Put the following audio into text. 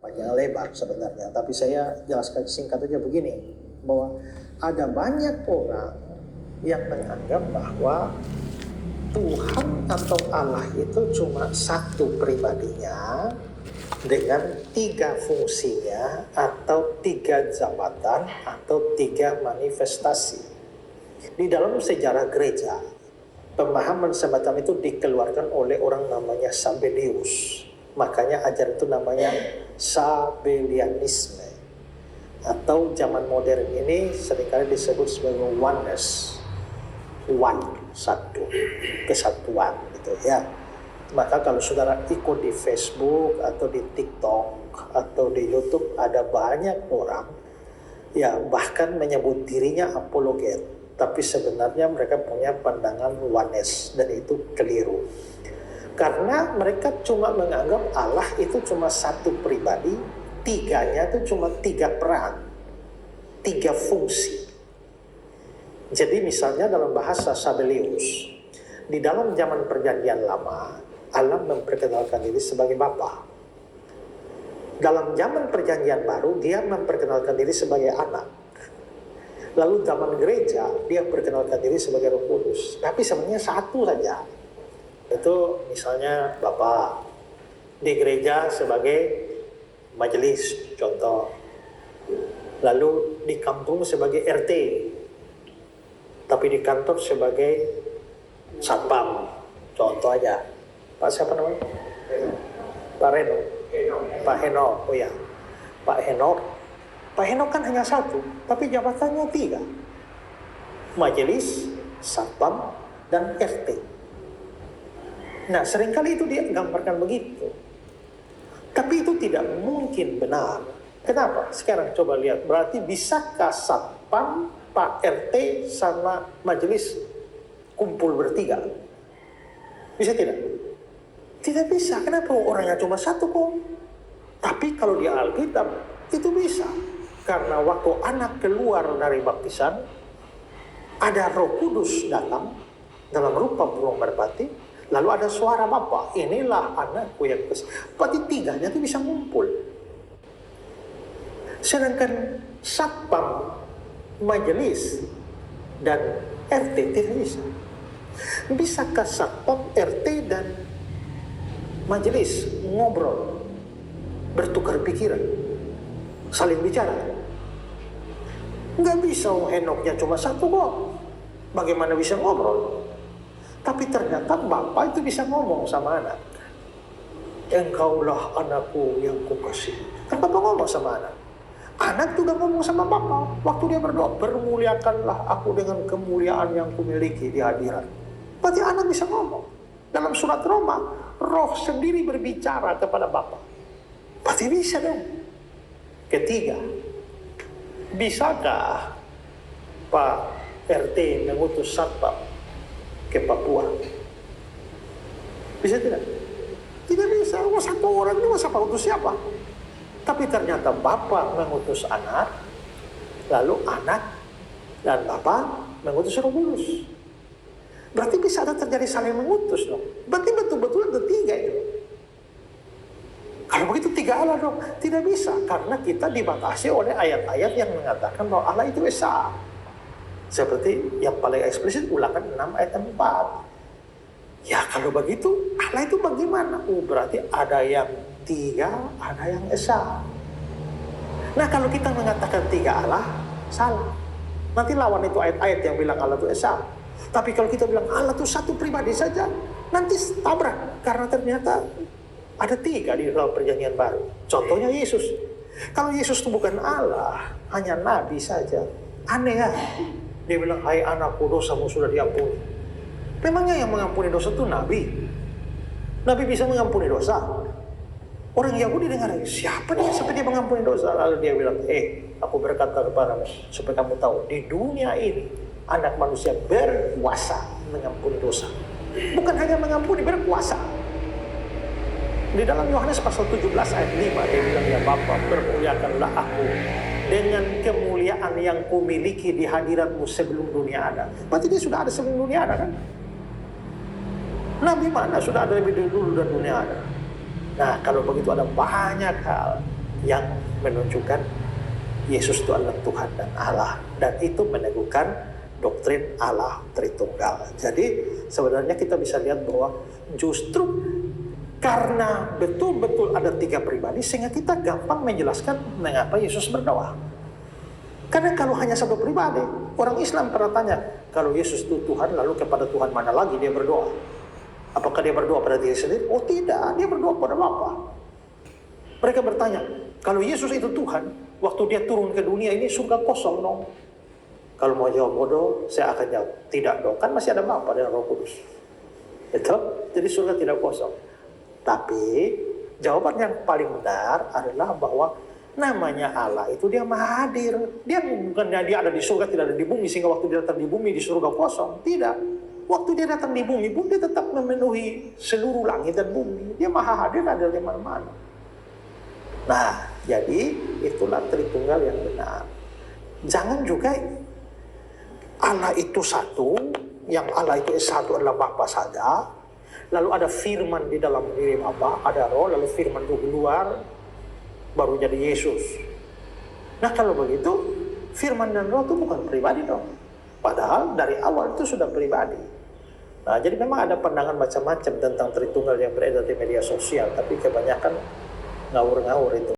panjang lebar sebenarnya, tapi saya jelaskan singkat aja begini, bahwa ada banyak orang yang menganggap bahwa Tuhan atau Allah itu cuma satu pribadinya dengan 3 fungsinya atau 3 jabatan atau 3 manifestasi. Di dalam sejarah gereja, pemahaman semacam itu dikeluarkan oleh orang namanya Sabellius. Makanya ajaran itu namanya Sabellianisme. Atau zaman modern ini seringkali disebut sebagai oneness. One, satu, kesatuan gitu ya. Maka kalau saudara ikut di Facebook atau di TikTok atau di YouTube, ada banyak orang ya bahkan menyebut dirinya apologet, tapi sebenarnya mereka punya pandangan oneness, dan itu keliru. Karena mereka cuma menganggap Allah itu cuma satu pribadi, 3-nya itu cuma 3 peran, 3 fungsi. Jadi misalnya dalam bahasa Sabellius, di dalam zaman perjanjian lama, Allah memperkenalkan diri sebagai Bapa. Dalam zaman perjanjian baru, dia memperkenalkan diri sebagai anak. Lalu zaman gereja, dia memperkenalkan diri sebagai Roh Kudus. Tapi sebenarnya satu saja. Itu misalnya Bapa di gereja sebagai majelis, contoh. Lalu di kampung sebagai RT. Tapi di kantor sebagai satpam, contoh aja. Pak siapa namanya? Pak Reno. Pak Henok, oh ya. Pak Henok. Pak Henok kan hanya satu, tapi jabatannya 3. Majelis, satpam, dan RT. Nah, seringkali itu dia gambarkan begitu. Tapi itu tidak mungkin benar. Kenapa? Sekarang coba lihat. Berarti bisakah satpam, Pak RT, sama majelis kumpul bertiga? Bisa tidak? Tidak bisa. Kenapa? Orangnya cuma satu kok. Tapi kalau di Alkitab itu bisa. Karena waktu anak keluar dari baptisan, ada Roh Kudus datang dalam rupa burung merpati, lalu ada suara Bapa, inilah anakku yang kekasih. Berarti 3-nya itu bisa ngumpul. Sedangkan satpam, majelis, dan RT tidak bisa. Bisakah satpam, RT, dan majelis ngobrol, bertukar pikiran, saling bicara? Nggak bisa, Henoknya cuma satu kok. Bagaimana bisa ngobrol? Tapi ternyata Bapa itu bisa ngomong sama anak. Engkaulah anakku yang kukasih. Kan Bapa ngomong sama anak. Anak juga ngomong sama Bapa. Waktu dia berdoa, permuliakanlah aku dengan kemuliaan yang kumiliki di hadirat. Berarti anak bisa ngomong. Dalam surat Roma, Roh sendiri berbicara kepada Bapa. Berarti bisa dong. Ketiga, bisakah Pak RT mengutus satpam ke Papua? Bisa tidak? Tidak bisa. Satu orang ini masa utus siapa? Tapi ternyata Bapa mengutus anak, lalu anak dan Bapa mengutus Roh Kudus. Berarti bisa ada terjadi saling mengutus dong. Berarti betul-betul ada 3 itu. Kalau begitu 3 Allah dong. Tidak bisa, karena kita dibatasi oleh ayat-ayat yang mengatakan bahwa Allah itu esa. Seperti yang paling eksplisit Ulangan 6 ayat 4. Ya kalau begitu Allah itu bagaimana? Berarti ada yang 3, ada yang esa. Nah kalau kita mengatakan 3 Allah, salah. Nanti lawan itu ayat-ayat yang bilang Allah itu esa. Tapi kalau kita bilang Allah itu satu pribadi saja, nanti tabrak. Karena ternyata ada 3 di dalam perjanjian baru. Contohnya Yesus. Kalau Yesus itu bukan Allah, hanya nabi saja. Aneh ya. Dia bilang, hai anakku, dosamu sudah diampuni. Memangnya yang mengampuni dosa itu nabi? Nabi bisa mengampuni dosa? Orang Yahudi dengar, siapa nih sampai dia mengampuni dosa? Lalu dia bilang, aku berkata kepadamu, supaya kamu tahu, di dunia ini, anak manusia berkuasa mengampuni dosa. Bukan hanya mengampuni, berkuasa. Di dalam Yohanes pasal 17 ayat 5, dia bilang, ya Bapa, bermuliakanlah aku dengan kemuliaan yang kumiliki di hadiratmu sebelum dunia ada. Berarti dia sudah ada sebelum dunia ada kan? Nabi mana sudah ada lebih dulu dan dunia ada. Nah kalau begitu ada banyak hal yang menunjukkan Yesus itu adalah Tuhan dan Allah, dan itu meneguhkan doktrin Allah Tritunggal. Jadi sebenarnya kita bisa lihat bahwa justru karena betul-betul ada 3 pribadi, sehingga kita gampang menjelaskan mengapa Yesus berdoa. Karena kalau hanya satu pribadi, orang Islam pernah tanya, kalau Yesus itu Tuhan, lalu kepada Tuhan mana lagi dia berdoa? Apakah dia berdoa pada diri sendiri? Oh tidak, dia berdoa pada Bapa. Mereka bertanya, kalau Yesus itu Tuhan, waktu dia turun ke dunia ini surga kosong dong. Kalau mau jawab bodoh, saya akan jawab, tidak dong, kan masih ada Bapa dan Roh Kudus. Betul? Jadi surga tidak kosong. Tapi jawaban yang paling benar adalah bahwa namanya Allah itu dia maha hadir. Dia bukannya dia ada di surga, tidak ada di bumi, sehingga waktu dia datang di bumi di surga kosong. Tidak. Waktu dia datang di bumi pun dia tetap memenuhi seluruh langit dan bumi. Dia maha hadir, ada di mana-mana. Nah, jadi itulah Tritunggal yang benar. Jangan juga Allah itu satu, yang Allah itu satu adalah Bapa saja. Lalu ada firman di dalam diri Bapa, ada Roh, lalu firman itu keluar, baru jadi Yesus. Nah kalau begitu, firman dan Roh itu bukan pribadi dong. Padahal dari awal itu sudah pribadi. Nah jadi memang ada pandangan macam-macam tentang Tritunggal yang beredar di media sosial, tapi kebanyakan ngawur-ngawur itu.